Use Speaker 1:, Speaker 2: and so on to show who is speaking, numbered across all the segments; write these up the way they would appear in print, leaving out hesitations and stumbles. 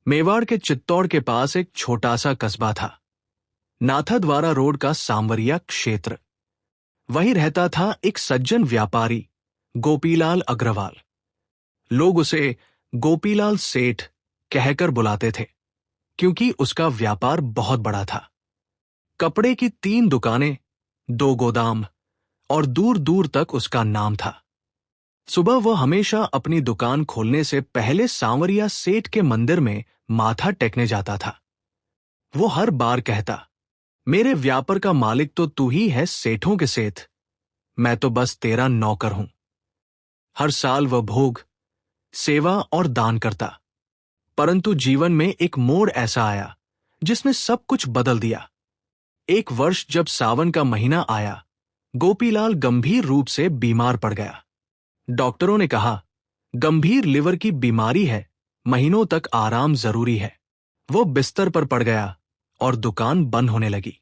Speaker 1: मेवाड़ के चित्तौड़ के पास एक छोटा सा कस्बा था, नाथद्वारा रोड का सांवरिया क्षेत्र। वहीं रहता था एक सज्जन व्यापारी, गोपीलाल अग्रवाल। लोग उसे गोपीलाल सेठ कहकर बुलाते थे, क्योंकि उसका व्यापार बहुत बड़ा था। कपड़े की 3 दुकानें, 2 गोदाम और दूर दूर तक उसका नाम था। सुबह वह हमेशा अपनी दुकान खोलने से पहले सांवरिया सेठ के मंदिर में माथा टेकने जाता था। वो हर बार कहता, मेरे व्यापार का मालिक तो तू ही है सेठों के सेठ, मैं तो बस तेरा नौकर हूं। हर साल वह भोग, सेवा और दान करता, परंतु जीवन में एक मोड़ ऐसा आया जिसने सब कुछ बदल दिया। एक वर्ष जब सावन का महीना आया, गोपीलाल गंभीर रूप से बीमार पड़ गया। डॉक्टरों ने कहा, गंभीर लिवर की बीमारी है, महीनों तक आराम जरूरी है। वो बिस्तर पर पड़ गया और दुकान बंद होने लगी।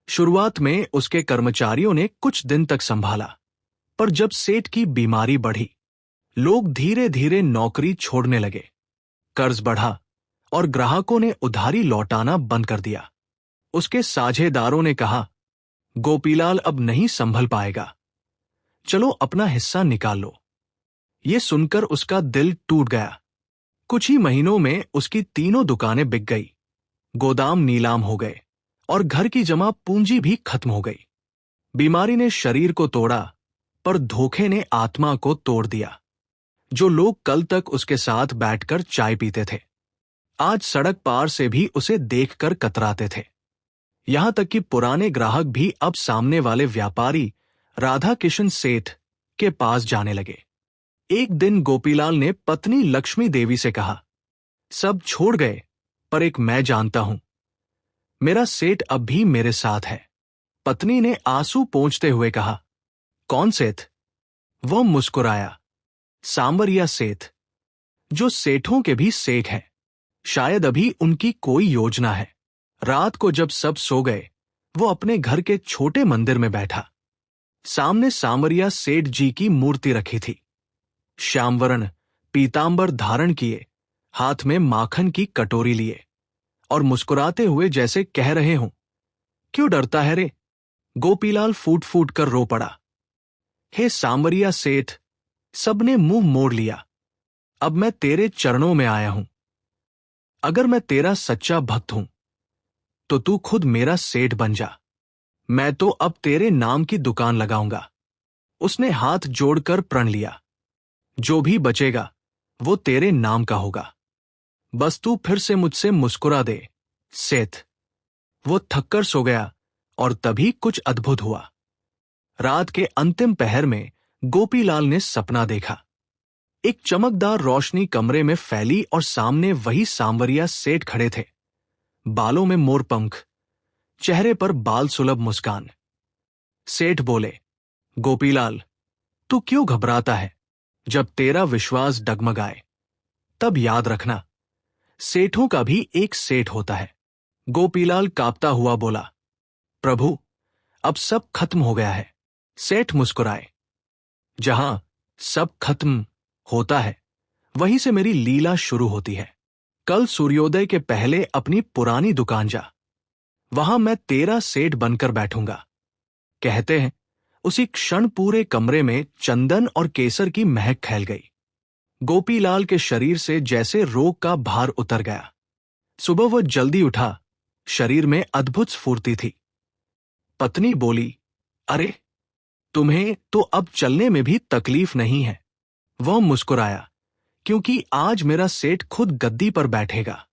Speaker 1: शुरुआत में उसके कर्मचारियों ने कुछ दिन तक संभाला, पर जब सेठ की बीमारी बढ़ी, लोग धीरे धीरे नौकरी छोड़ने लगे। कर्ज बढ़ा और ग्राहकों ने उधारी लौटाना बंद कर दिया। उसके साझेदारों ने कहा, गोपीलाल अब नहीं संभल पाएगा, चलो अपना हिस्सा निकाल लो। ये सुनकर उसका दिल टूट गया। कुछ ही महीनों में उसकी 3 दुकानें बिक गई, गोदाम नीलाम हो गए और घर की जमा पूंजी भी खत्म हो गई। बीमारी ने शरीर को तोड़ा, पर धोखे ने आत्मा को तोड़ दिया। जो लोग कल तक उसके साथ बैठकर चाय पीते थे, आज सड़क पार से भी उसे देखकर कतराते थे। यहां तक कि पुराने ग्राहक भी अब सामने वाले व्यापारी राधा किशन सेठ के पास जाने लगे। एक दिन गोपीलाल ने पत्नी लक्ष्मी देवी से कहा, सब छोड़ गए, पर एक मैं जानता हूं, मेरा सेठ अब भी मेरे साथ है। पत्नी ने आंसू पोंछते हुए कहा, कौन सेठ? वह मुस्कुराया, सांवरिया सेठ, जो सेठों के भी सेठ है। शायद अभी उनकी कोई योजना है। रात को जब सब सो गए, वो अपने घर के छोटे मंदिर में बैठा। सामने सांवरिया सेठ जी की मूर्ति रखी थी। श्यामवर्ण पीतांबर धारण किए, हाथ में माखन की कटोरी लिए और मुस्कुराते हुए जैसे कह रहे हों, क्यों डरता है रे? गोपीलाल फूट फूट कर रो पड़ा। हे सांवरिया सेठ, सबने मुंह मोड़ लिया। अब मैं तेरे चरणों में आया हूं। अगर मैं तेरा सच्चा भक्त हूं, तो तू खुद मेरा सेठ बन जा। मैं तो अब तेरे नाम की दुकान लगाऊंगा। उसने हाथ जोड़कर प्रण लिया, जो भी बचेगा वो तेरे नाम का होगा। बस तू फिर से मुझसे मुस्कुरा दे, सेठ। वो थककर सो गया और तभी कुछ अद्भुत हुआ। रात के अंतिम पहर में गोपीलाल ने सपना देखा। एक चमकदार रोशनी कमरे में फैली और सामने वही सांवरिया सेठ खड़े थे, बालों में मोरपंख, चेहरे पर बाल सुलभ मुस्कान। सेठ बोले, गोपीलाल, तू क्यों घबराता है? जब तेरा विश्वास डगमगाए, तब याद रखना, सेठों का भी एक सेठ होता है। गोपीलाल कांपता हुआ बोला, प्रभु, अब सब खत्म हो गया है। सेठ मुस्कुराए, जहां सब खत्म होता है, वहीं से मेरी लीला शुरू होती है। कल सूर्योदय के पहले अपनी पुरानी दुकान जा, वहां मैं तेरा सेठ बनकर बैठूंगा। कहते हैं उसी क्षण पूरे कमरे में चंदन और केसर की महक फैल गई। गोपीलाल के शरीर से जैसे रोग का भार उतर गया। सुबह वह जल्दी उठा, शरीर में अद्भुत स्फूर्ति थी। पत्नी बोली, अरे, तुम्हें तो अब चलने में भी तकलीफ नहीं है। वह मुस्कुराया, क्योंकि आज मेरा सेठ खुद गद्दी पर बैठेगा।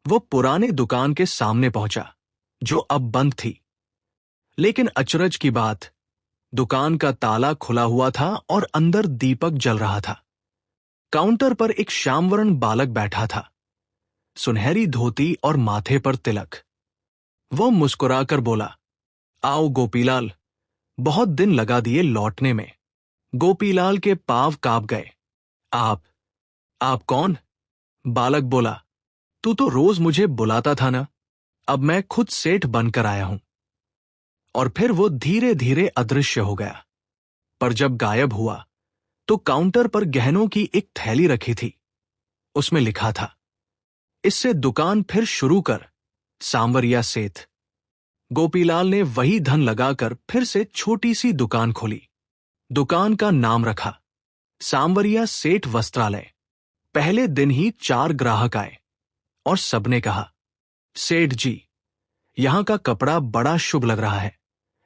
Speaker 1: वह पुराने दुकान के सामने पहुंचा, जो अब बंद थी। लेकिन अचरज की बात, दुकान का ताला खुला हुआ था और अंदर दीपक जल रहा था। काउंटर पर एक श्यामवर्ण बालक बैठा था, सुनहरी धोती और माथे पर तिलक। वह मुस्कुराकर बोला, आओ गोपीलाल, बहुत दिन लगा दिए लौटने में। गोपीलाल के पांव कांप गए। आप कौन? बालक बोला, तू तो रोज मुझे बुलाता था ना, अब मैं खुद सेठ बनकर आया हूं। और फिर वो धीरे धीरे अदृश्य हो गया। पर जब गायब हुआ, तो काउंटर पर गहनों की एक थैली रखी थी। उसमें लिखा था, इससे दुकान फिर शुरू कर, सांवरिया सेठ। गोपीलाल ने वही धन लगाकर फिर से छोटी सी दुकान खोली। दुकान का नाम रखा सांवरिया सेठ वस्त्रालय। पहले दिन ही 4 ग्राहक आए और सबने कहा, सेठ जी, यहां का कपड़ा बड़ा शुभ लग रहा है।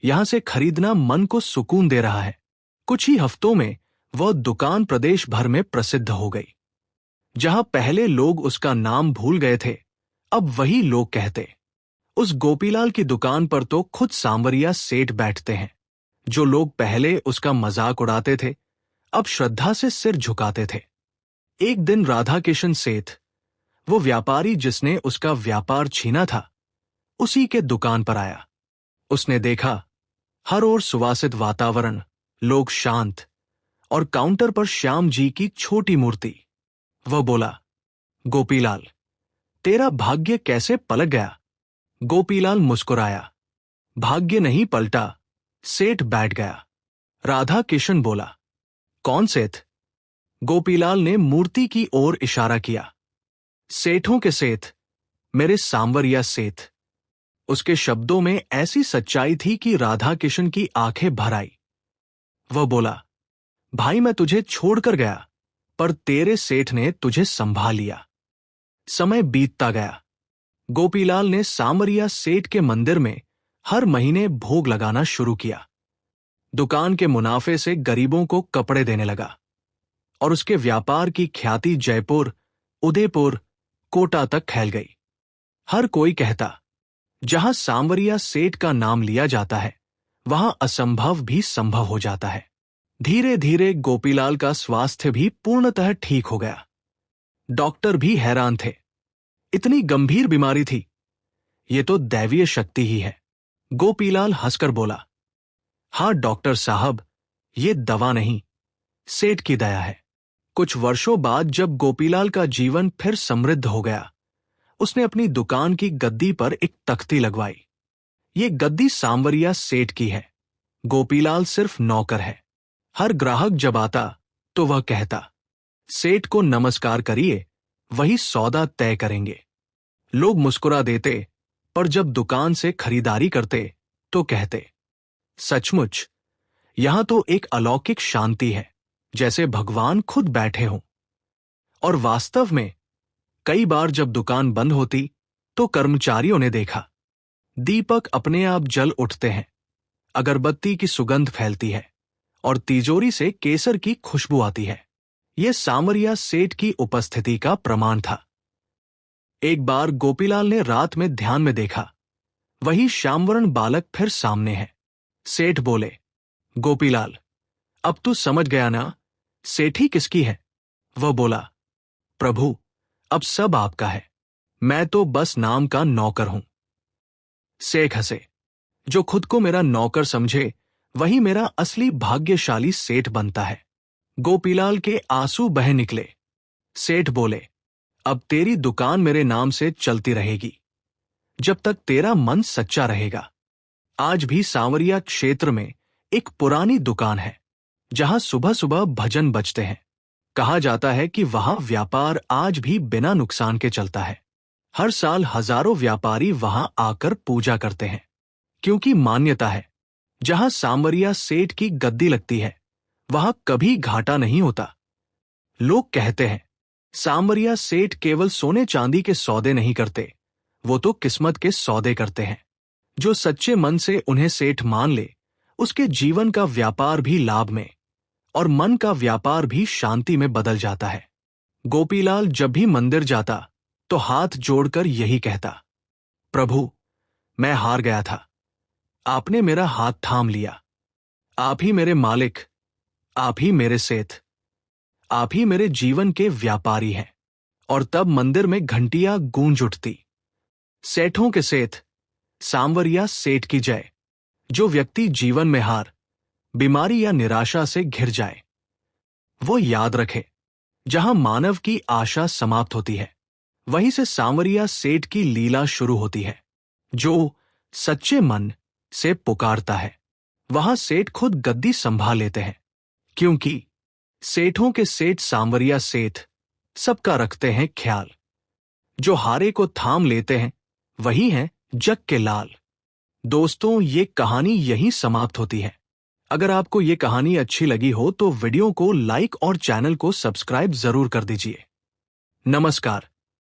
Speaker 1: यहां से खरीदना मन को सुकून दे रहा है। कुछ ही हफ्तों में वह दुकान प्रदेश भर में प्रसिद्ध हो गई। जहां पहले लोग उसका नाम भूल गए थे, अब वही लोग कहते, उस गोपीलाल की दुकान पर तो खुद सांवरिया सेठ बैठते हैं। जो लोग पहले उसका मजाक उड़ाते थे, अब श्रद्धा से सिर झुकाते थे। एक दिन राधा किशन सेठ, वो व्यापारी जिसने उसका व्यापार छीना था, उसी के दुकान पर आया। उसने देखा हर ओर सुवासित वातावरण, लोग शांत और काउंटर पर श्याम जी की छोटी मूर्ति। वह बोला, गोपीलाल, तेरा भाग्य कैसे पलट गया? गोपीलाल मुस्कुराया, भाग्य नहीं पलटा, सेठ बैठ गया। राधा किशन बोला, कौन सेठ? गोपीलाल ने मूर्ति की ओर इशारा किया, सेठों के सेठ, मेरे सांवरिया सेठ। उसके शब्दों में ऐसी सच्चाई थी कि राधा किशन की आंखें भर आई। वह बोला, भाई मैं तुझे छोड़कर गया, पर तेरे सेठ ने तुझे संभाल लिया। समय बीतता गया। गोपीलाल ने सांवरिया सेठ के मंदिर में हर महीने भोग लगाना शुरू किया। दुकान के मुनाफे से गरीबों को कपड़े देने लगा और उसके व्यापार की ख्याति जयपुर, उदयपुर, कोटा तक फैल गई। हर कोई कहता, जहां सांवरिया सेठ का नाम लिया जाता है, वहां असंभव भी संभव हो जाता है। धीरे धीरे गोपीलाल का स्वास्थ्य भी पूर्णतः ठीक हो गया। डॉक्टर भी हैरान थे, इतनी गंभीर बीमारी थी, ये तो दैवीय शक्ति ही है। गोपीलाल हंसकर बोला, हाँ डॉक्टर साहब, ये दवा नहीं, सेठ की दया है। कुछ वर्षों बाद जब गोपीलाल का जीवन फिर समृद्ध हो गया, उसने अपनी दुकान की गद्दी पर एक तख्ती लगवाई। ये गद्दी सांवरिया सेठ की है, गोपीलाल सिर्फ नौकर है। हर ग्राहक जब आता तो वह कहता, सेठ को नमस्कार करिए, वही सौदा तय करेंगे। लोग मुस्कुरा देते, पर जब दुकान से खरीदारी करते तो कहते, सचमुच यहां तो एक अलौकिक शांति है, जैसे भगवान खुद बैठे हों। और वास्तव में कई बार जब दुकान बंद होती तो कर्मचारियों ने देखा, दीपक अपने आप जल उठते हैं, अगरबत्ती की सुगंध फैलती है और तिजोरी से केसर की खुशबू आती है। यह सांवरिया सेठ की उपस्थिति का प्रमाण था। एक बार गोपीलाल ने रात में ध्यान में देखा, वही श्यामवर्ण बालक फिर सामने है। सेठ बोले, गोपीलाल, अब तू समझ गया ना, सेठी किसकी है? वह बोला, प्रभु, अब सब आपका है, मैं तो बस नाम का नौकर हूं। सेठ हंसे, जो खुद को मेरा नौकर समझे वही मेरा असली भाग्यशाली सेठ बनता है। गोपीलाल के आंसू बह निकले। सेठ बोले, अब तेरी दुकान मेरे नाम से चलती रहेगी, जब तक तेरा मन सच्चा रहेगा। आज भी सांवरिया क्षेत्र में एक पुरानी दुकान है, जहां सुबह सुबह भजन बजते हैं। कहा जाता है कि वहां व्यापार आज भी बिना नुकसान के चलता है। हर साल हजारों व्यापारी वहां आकर पूजा करते हैं, क्योंकि मान्यता है, जहां सांवरिया सेठ की गद्दी लगती है, वहां कभी घाटा नहीं होता। लोग कहते हैं, सांवरिया सेठ केवल सोने चांदी के सौदे नहीं करते, वो तो किस्मत के सौदे करते हैं। जो सच्चे मन से उन्हें सेठ मान ले, उसके जीवन का व्यापार भी लाभ में और मन का व्यापार भी शांति में बदल जाता है। गोपीलाल जब भी मंदिर जाता तो हाथ जोड़कर यही कहता, प्रभु, मैं हार गया था, आपने मेरा हाथ थाम लिया। आप ही मेरे मालिक, आप ही मेरे सेठ, आप ही मेरे जीवन के व्यापारी हैं। और तब मंदिर में घंटियां गूंज उठती, सेठों के सेठ, सांवरिया सेठ की जय। जो व्यक्ति जीवन में हार, बीमारी या निराशा से घिर जाए, वो याद रखे, जहां मानव की आशा समाप्त होती है, वहीं से सांवरिया सेठ की लीला शुरू होती है। जो सच्चे मन से पुकारता है, वहां सेठ खुद गद्दी संभाल लेते हैं, क्योंकि सेठों के सेठ सांवरिया सेठ सबका रखते हैं ख्याल। जो हारे को थाम लेते हैं वही हैं जग के लाल। दोस्तों, ये कहानी यहीं समाप्त होती है। अगर आपको ये कहानी अच्छी लगी हो तो वीडियो को लाइक और चैनल को सब्सक्राइब जरूर कर दीजिए। नमस्कार।